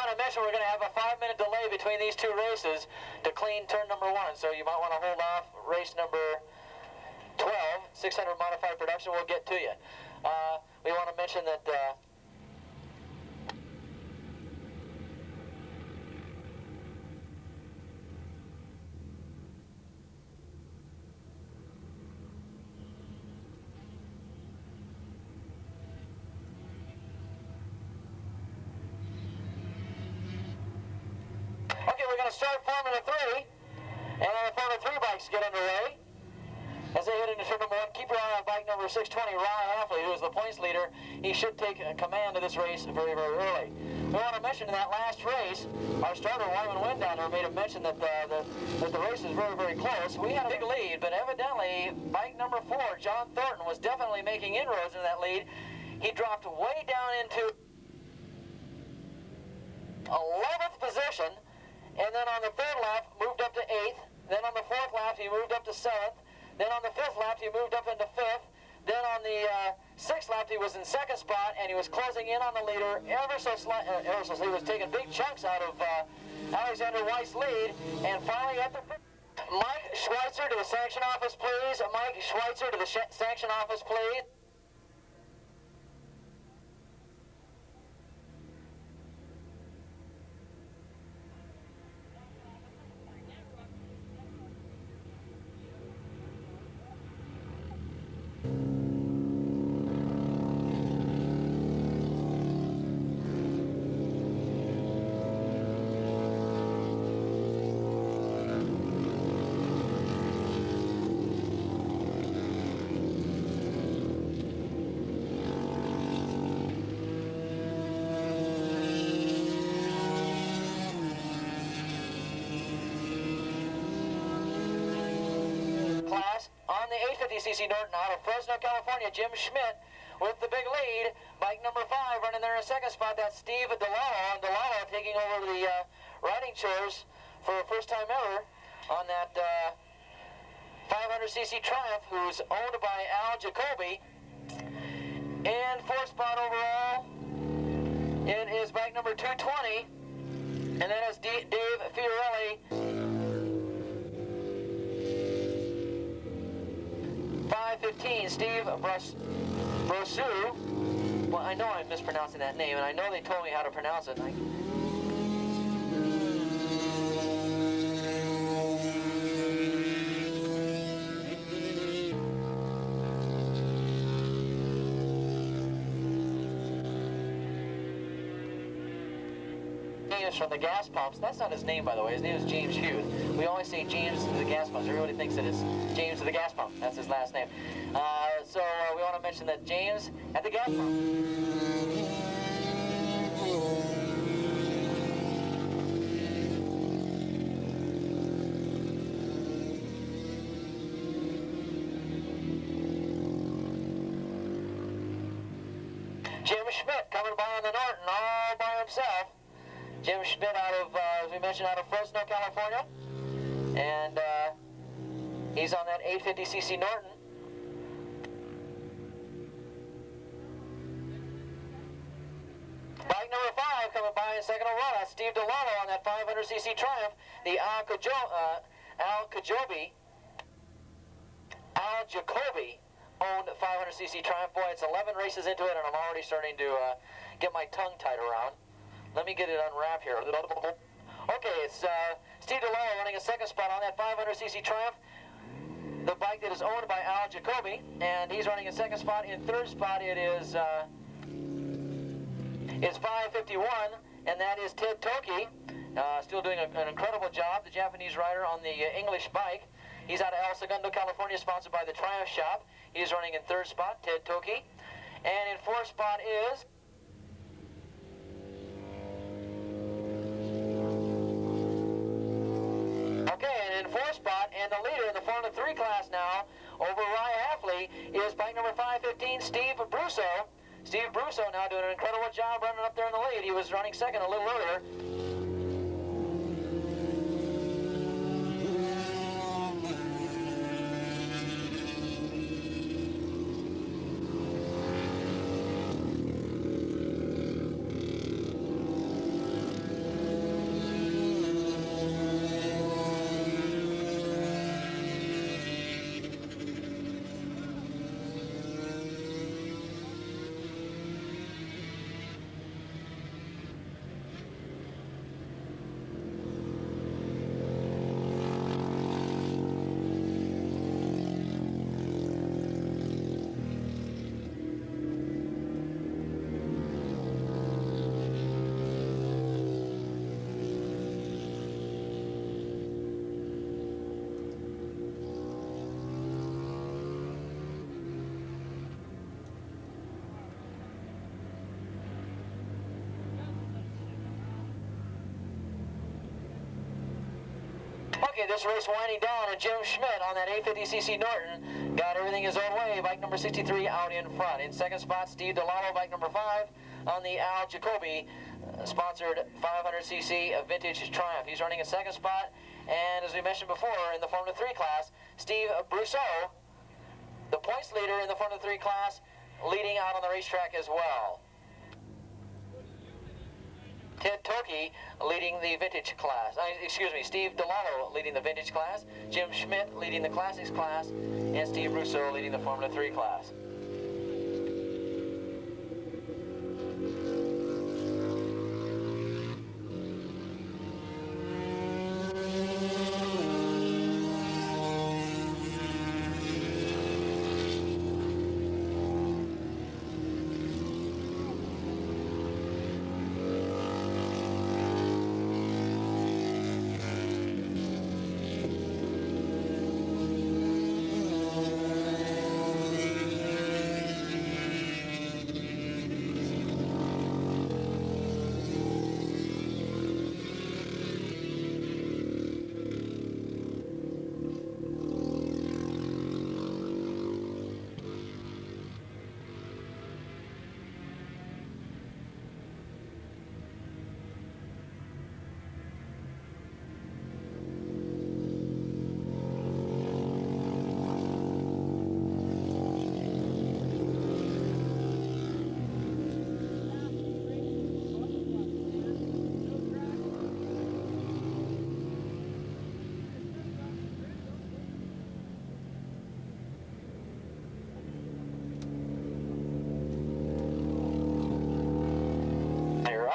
want to mention we're going to have a 5-minute delay between these two races to clean turn number 1, so you might want to hold off race number 12, 600 modified production. We'll get to you. We want to mention that okay, we're going to start Formula 3, and the Formula 3 bikes get underway. As they head into turn number 1, keep your eye on bike number 620, Ryan Hafley, who is the points leader. He should take command of this race very, very early. We want to mention in that last race, our starter, Wyman Windowner, made a mention that the race is very, very close. We had a big lead, but evidently bike number 4, John Thornton, was definitely making inroads in that lead. He dropped way down into 11th position, and then on the 3rd lap moved up to 8th. Then on the 4th lap he moved up to 7th. Then on the 5th lap he moved up into 5th. Then on the 6th lap he was in 2nd spot, and he was closing in on the leader ever so slightly. He was taking big chunks out of Alexander White's lead, and finally at the Mike Schweitzer to the sanction office, please. Mike Schweitzer to the sanction office, please. On the 850cc Norton out of Fresno, California, Jim Schmidt with the big lead. Bike number 5 running there in 2nd spot. That's Steve DeLallo, and DeLallo taking over the riding chairs for the first time ever on that 500cc Triumph, who's owned by Al Jacoby. And 4th spot overall, it is bike number 220, and that is Dave Fiorelli. 515, Steve Brosu. Well, I know I'm mispronouncing that name, and I know they told me how to pronounce it. From the gas pumps. That's not his name, by the way. His name is James Hughes. We always say James to the gas pumps. Everybody thinks that it's James to the gas pump. That's his last name. So we want to mention that James at the gas pump. Jim Schmidt coming by on the Norton all by himself. Jim Schmidt out of, as we mentioned, out of Fresno, California. And he's on that 850cc Norton. Bike number 5 coming by in 2nd overall. That's Steve DeLallo on that 500cc Triumph. The Al Jacoby owned 500cc Triumph. Boy, it's 11 races into it, and I'm already starting to get my tongue tied around. Let me get it unwrapped here. Okay, it's Steve DeLallo running a 2nd spot on that 500cc Triumph, the bike that is owned by Al Jacoby, and he's running a 2nd spot. In 3rd spot, it's 551, and that is Ted Toki, still doing an incredible job, the Japanese rider on the English bike. He's out of El Segundo, California, sponsored by the Triumph Shop. He's running in 3rd spot, Ted Toki. And in 4th spot is and in 4th spot, and the leader in the Formula 3 class now, over Ryan Hafley, is bike number 515, Steve Brusso. Steve Brusso now doing an incredible job running up there in the lead. He was running 2nd a little earlier. Okay, this race winding down, and Jim Schmidt on that 850cc Norton got everything his own way. Bike number 63 out in front. In second spot, Steve Delano, bike number 5 on the Al Jacoby sponsored 500cc Vintage Triumph. He's running in second spot, and as we mentioned before, in the Formula 3 class, Steve Brousseau, the points leader in the Formula 3 class, leading out on the racetrack as well. Ted Toki leading the vintage class. Steve Delano leading the vintage class, Jim Schmidt leading the classics class, and Steve Brousseau leading the Formula 3 class.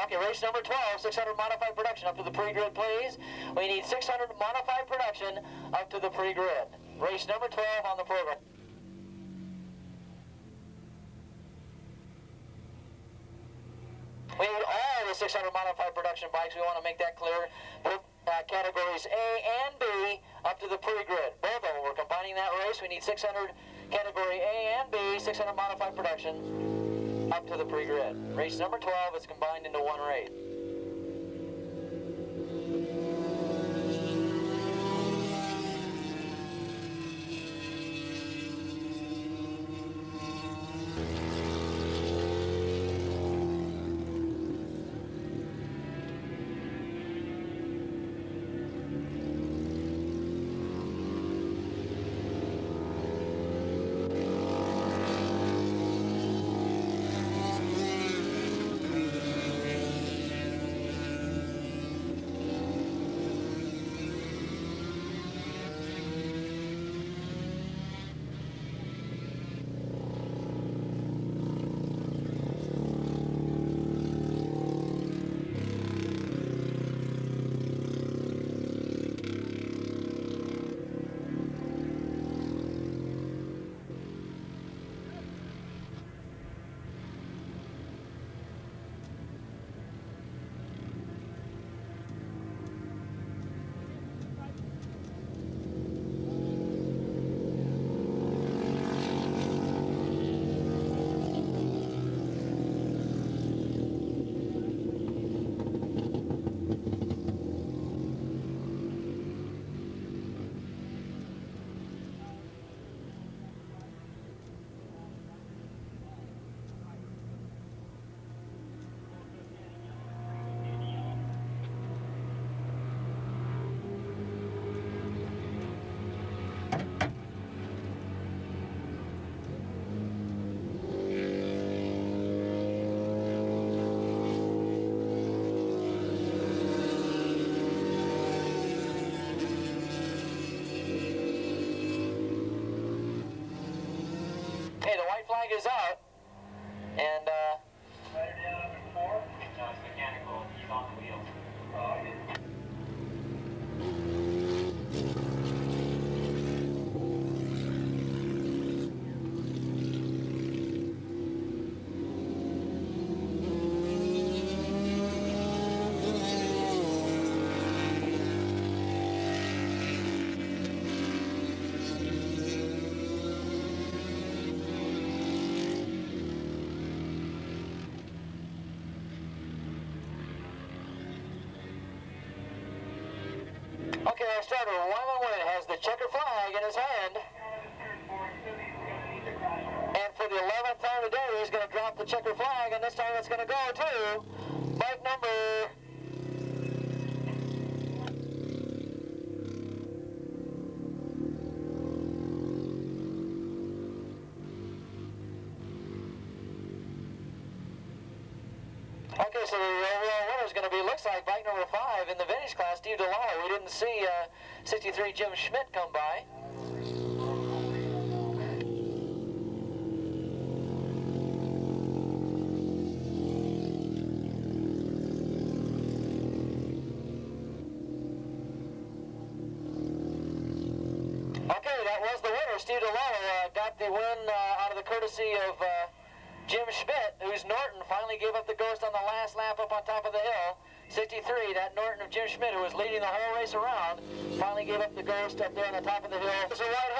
Okay, race number 12, 600 modified production up to the pre-grid, please. We need 600 modified production up to the pre-grid. Race number 12 on the program. We need all the 600 modified production bikes. We want to make that clear. Categories A and B up to the pre-grid. Both of them. We're combining that race. We need 600 category A and B, 600 modified production up to the pre-grid. Race number 12 is combined into one race. Okay, the white flag is out, and Rider down number 4? No, it's mechanical. He's on the wheel. Okay, our starter, Wyman Wynn, has the checker flag in his hand. And for the 11th time today, he's going to drop the checker flag, and this time it's going to go to bike number... Okay, so the overall winner is going to be, looks like, bike number 5 in the vintage class, Steve DeLallo. We didn't see 63 Jim Schmidt come by. Okay, that was the winner. Steve DeLallo got the win out of the courtesy of Jim Schmidt, who's Norton, finally gave up the ghost on the last lap up on top of the hill. 63, that Norton of Jim Schmidt, who was leading the whole race around, finally gave up the ghost up there on the top of the hill. It's a right